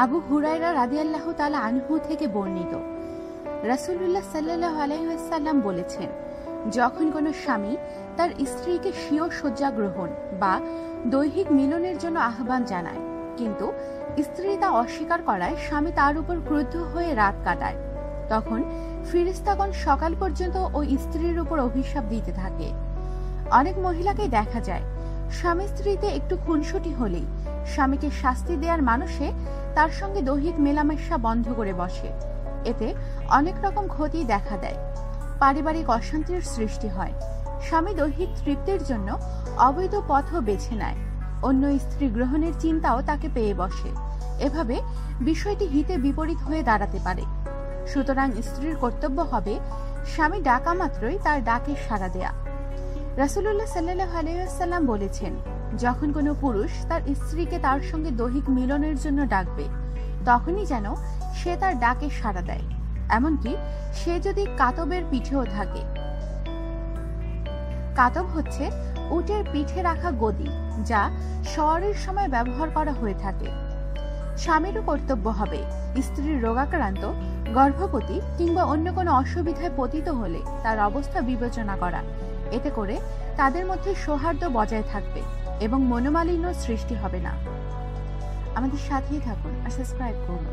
আবু হুরায়রা রাদিয়াল্লাহু তাআলা আনহু থেকে বর্ণিত, রাসূলুল্লাহ সাল্লাল্লাহু আলাইহি ওয়াসাল্লাম বলেছেন, যখন কোনো স্বামী তার স্ত্রীকে স্বীয় শয্যা গ্রহণ বা দৈহিক মিলনের জন্য আহ্বান জানায়, কিন্তু স্ত্রী তা অস্বীকার করায় স্বামী তার উপর ক্রুদ্ধ হয়ে রাত কাটায়, তখন ফেরেশতাগণ সকাল পর্যন্ত ওই স্ত্রীর উপর অভিশাপ দিতে থাকে। অনেক মহিলাকে দেখা যায়, স্বামী স্ত্রীতে একটু খুনসুটি হলেই স্বামীকে শাস্তি দেওয়ার মানুষে তার সঙ্গে দৈহিক মেলামেশা বন্ধ করে বসে। এতে অনেক রকম ক্ষতি দেখা দেয়, পারিবারিক অশান্তির সৃষ্টি হয়। স্বামী দৈহিক তৃপ্তির জন্য অবৈধ পথও বেছে নেয়, অন্য স্ত্রী গ্রহণের চিন্তাও তাকে পেয়ে বসে। এভাবে বিষয়টি হিতে বিপরীত হয়ে দাঁড়াতে পারে। সুতরাং স্ত্রীর কর্তব্য হবে স্বামী ডাকা মাত্রই তার ডাকে সাড়া দেয়া। রাসূলুল্লাহ সাল্লাল্লাহু আলাইহি ওয়াসাল্লাম বলেছেন, যখন কোনো পুরুষ তার স্ত্রীকে তার সঙ্গে দৈহিক মিলনের জন্য ডাকবে, তখনই যেন সে তার ডাকে সাড়া দেয়, এমনকি সে যদি কাতবের পিঠেও থাকে। কাতব হচ্ছে উটের পিঠে রাখা গদি, যা শওয়ারের সময় ব্যবহার করা হয়ে থাকে। স্বামীরও কর্তব্য হবে স্ত্রীর রোগাক্রান্ত, গর্ভবতী কিংবা অন্য কোনো অসুবিধায় পতিত হলে তার অবস্থা বিবেচনা করা। এতে করে তাদের মধ্যে সৌহার্দ্য বজায় থাকবে এবং মনোমালিন্য সৃষ্টি হবে না। আমাদের সাথেই থাকুন আর সাবস্ক্রাইব করুন।